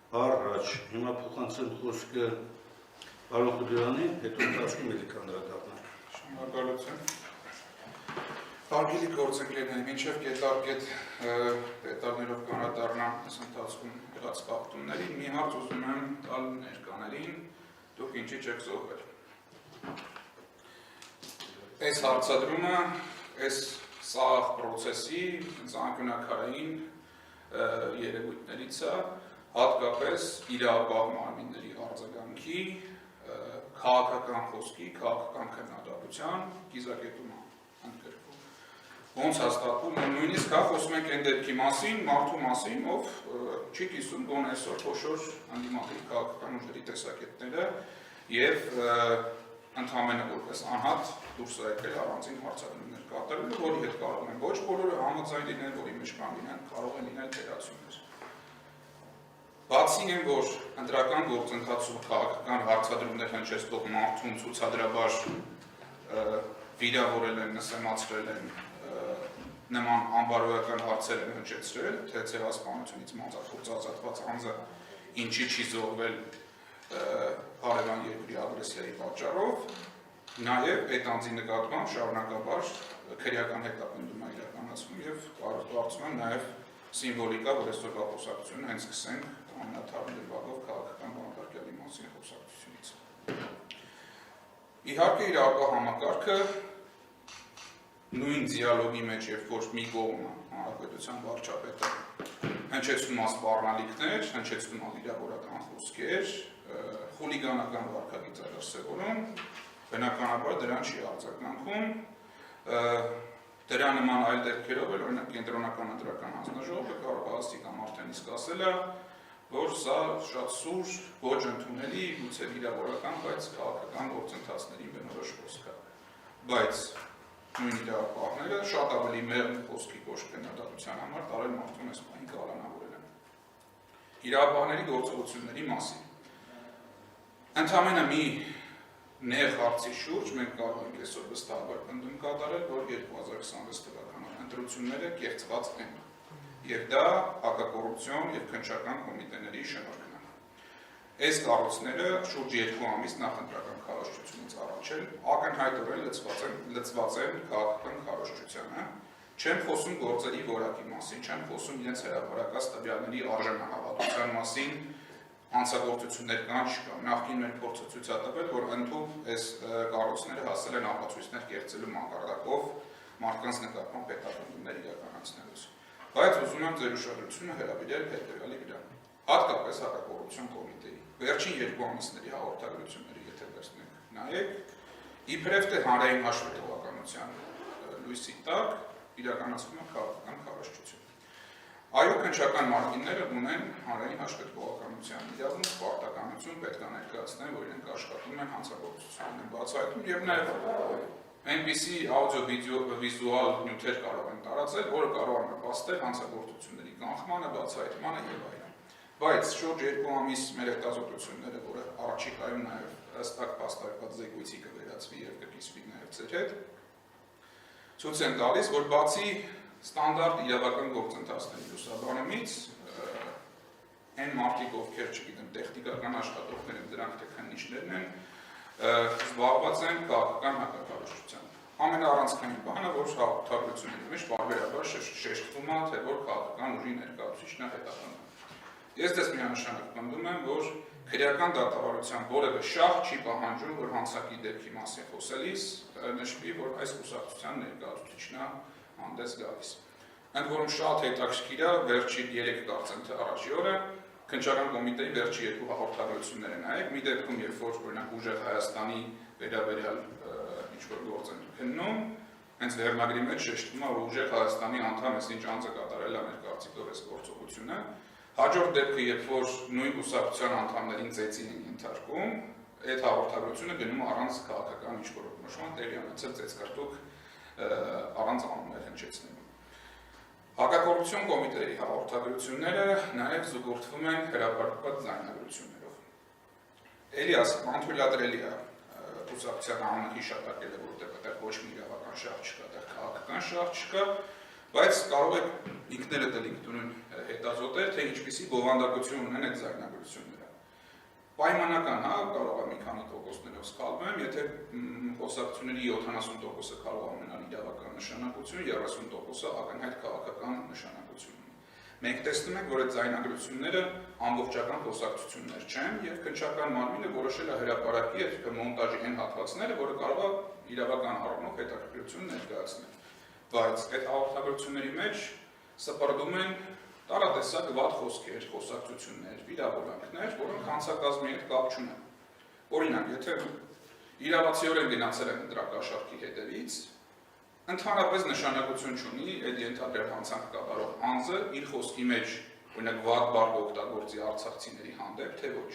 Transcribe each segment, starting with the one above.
Առաջ, հիմա փոխանցեմ խոսքը պարոն Խուդերանին, հետո ընթացքում էլի կանրադառնանք։ Շնորհակալություն։ Հարգելի գործընկերներ, մինչև կետարկետ դետալներով կանրադառնամ այս ընթացքում եղած խախտումներին, մի հարց ուզում եմ տալ ներկաներին, դուք ինչի չեք զոհվել։ Այս հարցադրումը, այս սաղ պրոցեսի անկյունակարային երևույթներից է, հատկապես իրավապահ մարմինների արձագանքի, քաղաքական խոսքի, քաղաքական քննադատության կիզակետում ընդգրկում։ Ոնց հաստատվում է, նույնիսկ խոսում ենք այն դեպքի մասին, մարդու մասին, ով չի կիսում գոնե այսօր փոշոր ընդդիմադիր քաղաքական ուժերի տեսակետները եւ ընդհանրապես որպես անհատ դուրս է եկել առանձին հարցադրումներ կատարելու, որի հետ կարող են ոչ բոլորը համաձայն լինել, որի մեջ կան լինեն, կարող են լինել թերացումներ։ Բացի այն, որ ընտրական գործընթացում քաղաքական հարցադրումներ հնչեցնող մարդուն ցուցադրաբար վիրավորել են, նսեմացրել են, նման անբարոյական հարցեր են հնչեցրել, թե ցեղասպանությունից մանկախորձ ազատված անձը ինչի չի զոհվել հարևան երկրի ագրեսիայի պատճառով, նաև այդ անձի նկատմամբ շարունակաբար քրեական հետապնդում է իրականացվում եւ կարծում եմ նաև սիմվոլիկա, որ այսօրվա խոսակցությունը հենց սկսենք ամենաթարմ դրվագով քաղաքական բանտարկյալի մասին խոսակցությունից։ Իհարկե իրավապահ համակարգը նույն դիալոգի մեջ, երբ որ մի կողմը հանրապետության վարչապետը հնչեցնում է սպառնալիքներ, հնչեցնում է վիրավորական խոսքեր, խուլիգանական վարքագիծ է դրսևորում, բնականաբար դրան չի արձագանքում, դրա նման այլ դեպքերով էլ օրինակ կենտրոնական ընտրական հանձնաժողովը կարող է Աստիգան արդեն իսկ ասել է, որ սա շատ սուր, ոչ ընդունելի, գուցե վիրավորական, բայց քաղաքական գործընթացների բնորոշ խոսք է։ Բայց նույն իրավապահները շատ ավելի մեղմ խոսքի կոշտ քննադատության համար տարել մարդուն այս բանի կալանավորել են։ Իրավապահների գործողությունների մասին։ Ընդամենը մի նեղ հարցի շուրջ մենք կարող ենք այսօր վստահաբար պնդում կատարել, որ 2026 թվականի ընտրությունները կեղծված են, եւ դա հակակոռուպցիոն եւ քննչական կոմիտեների շնորհքն է։ Այս կառույցները շուրջ 2 ամիս նախընտրական քարոզչությունից առաջ ակնհայտորեն լծված են քաղաքական քարոզչությանը, չեն խոսում գործերի որակի մասին, չեն խոսում իրենց հրապարակած տվյալների արժանահավատության մասին, հանցագործություններ կան չկա։ Նախկին մեր փորձը ցույց է տվել, որ ընդհանուր այս կառույցները հասել են ապացույցներ կեղծելու մակարդակով մարդկանց նկատմամբ հետապնդումներ իրականացնելուց։ Բայց ուզում եմ ձեր ուշադրությունը հրավիրել հետևյալի վրա։ Հատկապես հակակոռուպցիոն կոմիտեի վերջին 2 ամիսների հաղորդագրությունները եթե վերցնենք, նայեք, իբրև թե հանրային հաշվետվականության լույսի տակ իրականացվում է քաղաքական քարոզչություն։ Այո, քննչական մարմինները ունեն հանրային հաշվետվականության իրավունք, պարտականություն, պետք է ներկայացնեն, որ իրենք աշխատում են հանցագործությունն են բացահայտում եւ նաեւ այնպիսի աուդիո-վիզուալ նյութեր կարող են տարածել, որը կարող է նպաստել հանցագործությունների կանխմանը, բացահայտմանը եւ այլն։ Բայց շուրջ 2 ամիս մեր հետազոտությունները, որը առաջիկայում նաեւ ըստ փաստարկված զեկույցի կվերածվի եւ կկիսվի նաեւ ձեր հետ, ցույց են տալիս, որ բացի ստանդարտ իրավական գործընթացների լուսաբանումից այն մարդիկ, ովքեր չգիտեմ, տեխնիկական աշխատողներ են, դրանք թե քննիչներն են, զբաղված են քաղաքական հակակարողությամբ։ Ամենաառանցքային բանը, որ հաղորդագրությունների մեջ բարբերաբար շեշտվում է, թե որ քաղաքական ուժի ներկայացուցիչն է հետապնդում։ Ես դες միանշանակ պնդում եմ, որ քրեական դատավարության որևէ շահ չի պահանջում, որ հանցակի դեպքի մասին խոսելիս նշվի, որ այս կուսակցության ներկայացուցիչն է հանդես գալիս։ Ընդ որում շատ հետաքրքիր է, վերջի 3 կարծեմ թե առաջի օրը քննչական կոմիտեի վերջի 2 հաղորդագրությունները նայեք, մի դեպքում երբ որ օրինակ ուժեղ Հայաստանի վերաբերյալ ինչ-որ գործ են քննում, հենց վերնագրի մեջ շեշտվում է, որ ուժեղ Հայաստանի անդամ ինչ անձը կատարել է մեր կարծիքով այս գործողությունը։ Հաջորդ դեպքը, երբ որ նույն կուսակցության անդամներին ծեծին են ենթարկում, այդ հաղորդագրությունը գնում առանց քաղաքական ինչ-որ նշման տեղի ունեցել ծեծկարտուկ առանց անուններ հնչեցնելու։ Հակակոռուպցիոն կոմիտեի հաղորդագրությունները նաև զուգորդվում են հրապարակված ձայնագրություններով։ Էլի ասեմ, անթույլատրելի է կուսակցության անունը հիշատակելը, որտեղ այդտեղ ոչ մի իրավական շահ չկա, այդտեղ քաղաքական շահ չկա, Բայց կարող եք ինքներդ էլ ինքնուրույն հետազոտել, թե ինչպիսի բովանդակություն ունեն այդ ձայնագրությունները։ Պայմանական, կարող է մի քանի տոկոսներով սխալվեմ, եթե խոսակցությունների 70%-ը կարող է ունենալ իրավական նշանակություն, 30%-ը ակնհայտ քաղաքական նշանակություն։ Մենք տեսնում ենք, որ այդ ձայնագրությունները ամբողջական խոսակցություններ չեն եւ քննչական մարմինը որոշել է հրապարակի այդ մոնտաժի այն հատվածները, որը կարող է իրավական առումով հետաքրքրություն ներկայացնել։ Բայց այդ հաղորդագրությունների մեջ սպառնում են տարատեսակ վատ խոսքեր, խոսակցություններ, վիրավորանքներ, որոնք հանցակազմի հետ կապ չունեն։ Օրինակ, եթե իրավացիորեն գնացել են ընտրակաշառքի հետևից, ընդհանրապես նշանակություն չունի այդ ենթադրյալ հանցանք կատարող անձը իր խոսքի մեջ օրինակ վատ բառ օգտագործի արցախցիների հանդեպ, թե ոչ։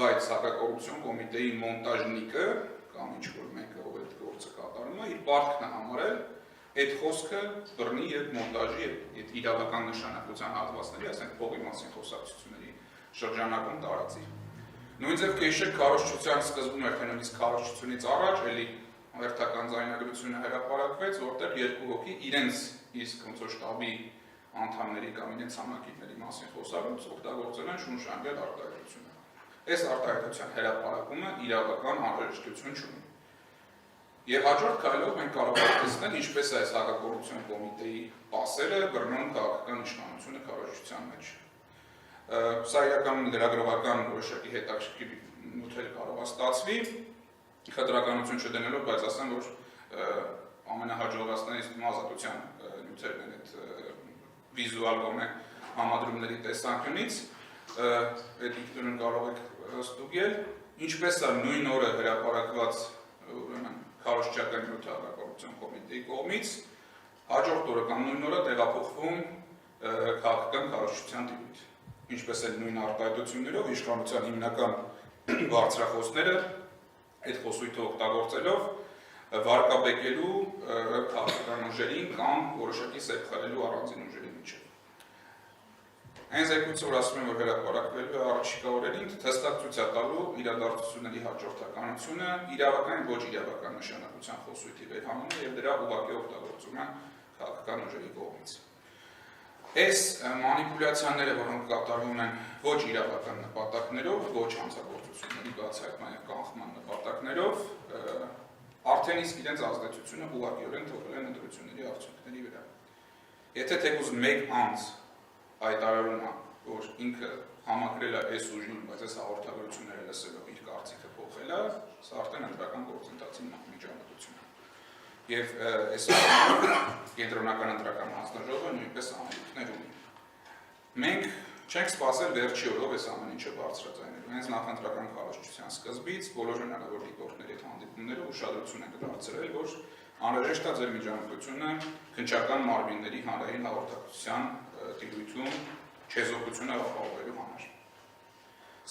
Բայց հակակոռուպցիոն կոմիտեի մոնտաժնիկը կամ ինչ-որ մեկը ով այդ գործը կատարում է, իր պարտքն է համարել այդ խոսքը բռնի եւ մոնտաժի եւ իրավական նշանակության հատվածների, ասենք փողի մասին խոսակցությունների շրջանակում տարածի։ Նույն ձև կհիշեք քարոզչության սկզբում էր թե նույնիսկ քարոզչությունից առաջ էլի հերթական ձայնագրությունը հրապարակվեց, որտեղ երկու հոգի իրենց իսկ ոնց որ շտաբի անդամների կամ իրենց համակիների մասին խոսալուց օգտագործել են շունշանգել արտահայտությունը։ Այս արտահայտության հրապարակումը իրավական անհրաժեշտություն չունի։ Եվ հաջորդ քայլով մենք կարող ենք տեսնել ինչպես է այս հակակոռուպցիոն կոմիտեի պասերը բռնում քաղաքական իշխանությունը քարոզչության մեջ։ Սա իրականում լրագրողական որոշակի հետաքրքիր նյութեր կարող է ստացվի, խտրականություն չդնելով, բայց ասեմ, որ ամենահաջողվածներից ազատության նյութերն են այդ վիզուալ գոմե համադրումների տեսանկյունից, այդ ինքնուրույն կարող եք ստուգել, ինչպես է նույն օրը հրապարակված քարոզչական նյութը հակակոռուպցիոն կոմիտեի կողմից, հաջորդ օրը կամ նույն օրը տեղափոխվում քաղաքական քարոզչության տիրույթ։ Ինչպես էլ նույն արտահայտություններով իշխանության հիմնական բարձրախոսները այդ խոսույթը օգտագործելով վարկաբեկելու քաղաքական ուժերին կամ որոշակի սեպ խլելու առանձին ուժերի միջև։ Այն զեկույցը, որ ասում են, որ հրապարակվելու է առաջիկա օրերին, հստակ ցույց է տալու իրադարձությունների հաջորդականությունը, իրավական ոչ իրավական նշանակության խոսույթի վերհանումը եւ դրա ուղղակի օգտագործումը քաղաքական ուժերի կողմից։ Այս մանիպուլյացիաները, որոնք կատարվում են ոչ իրավական նպատակներով, ոչ հանցագործությունների բացահայտման եւ կանխման նպատակներով, արդեն իսկ իրենց ազդեցությունը ուղղակիորեն թողել են ընտրությունների արդյունքների վրա։ Եթե թեկուզ մեկ անձ հայտարարում է, որ ինքը համակրել է այս ուժին, բայց այս հաղորդագրությունները լսելով իր կարծիքը փոխել է, սա արդեն ընտրական գործընթացի միջամտություն է։ Եվ այս կենտրոնական ընտրական հանձնաժողովը նույնպես անելիքներ ունի։ Մենք չենք սպասել վերջի օրով այս ամեն ինչը բարձրաձայնելու։ Հենց նախընտրական քարոզչության սկզբից բոլոր հնարավոր դիտորդների հետ հանդիպումներով ուշադրություն ենք դարձրել, որ անհրաժեշտ է ձեր միջամտությունը քննչական մարմինների հանրային հաղորդակցության տիրույթում չեզոքությունը ապահովելու համար։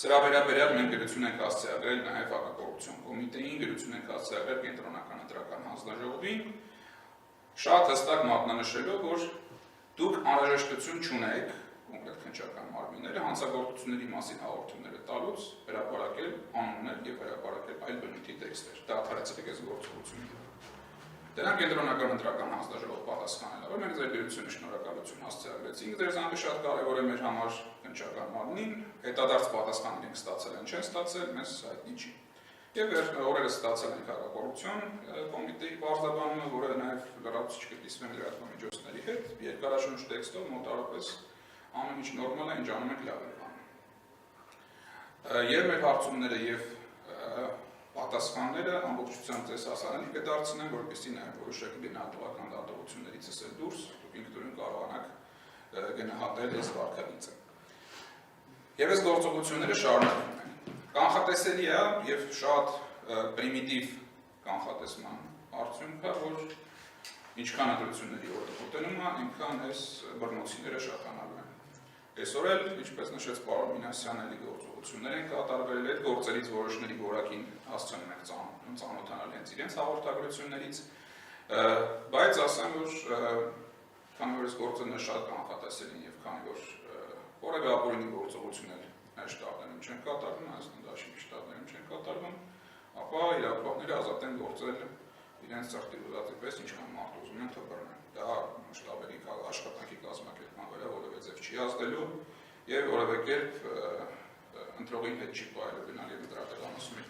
Սրա վերաբերյալ մենք գրություն ենք հասցեագրել նաև հակակոռուպցիոն կոմիտեին, գրություն ենք հասցեագրել կենտրոնական ընտրական հանձնաժողովին, շատ հստակ մատնանշելով, որ դուք անհրաժեշտություն չունեք կոնկրետ քննչական մարմինները հանցագործությունների մասին հաղորդումները տալուց հրապարակել անուններ եւ հրապարակել այլ բնույթի տեքստեր։ Դադարեցրեք այս գործողությունը։ Դրանք կենտրոնական ընտրական հանձնաժողով պատասխանել է, որ մենք ձեր գրությունը շնորհակալություն հասցեագրեցինք, ձեր զանգը շատ կարևոր է մեր համար քննչական մարմնին, հետադարձ պատասխաններ ենք ստացել, են չեն ստացել, մեզ հայտնի չի։ Եվ օրերս ստացել ենք հակակոռուպցիոն կոմիտեի պարզաբանումը, որը նաև լրացուցիչ կտիսվեն լրատվամիջոցների հետ, երկարաշունչ տեքստով մոտավորապես ամեն ինչ նորմալ է, ինչ անում ենք լավ է բանում։ Եվ մեր հարցումները եւ պատասխանները ամբողջությամբ ձեզ հասանելի կդարձնեն, որպեսզի նաև որոշակի գնահատողական դատողություններից էլ դուրս դուք ինքնուրույն կարողանաք գնահատել այս վարքագիծը։ Եվ այս գործողությունները շարունակվում են։ Կանխատեսելի է եւ շատ պրիմիտիվ կանխատեսման արդյունք է, որ ինչքան ընտրությունների օրը մոտենում է, այնքան այս բռնոցիները շատանալու են։ Այսօր էլ, ինչպես նշեց պարոն Մինասյանը, էլի գործողություններ են կատարվել, այդ գործերից որոշների որակին հասցնում ենք ծանոթանալ հենց իրենց հաղորդագրություններից, բայց ասեմ, որ քանի որ այս գործերները շատ կանխատեսելի եւ քանի որ որևէ ապօրինի գործողություն էլ այս շտաբներում չեն կատարվում, այս դաշինքի շտաբներում չեն կատարվում, ապա իրավապահները ազատ են գործել իրենց ծրտի ուզածի պես, ինչքան մարդ ուզում են թողնել։ դա շտաբերի աշխատանքի կազմակերպման վրա որևէ ձև չի ազդելու եւ որևէ կերպ ընտրողին հետ չի պայել գնալ եւ ընտրական ասում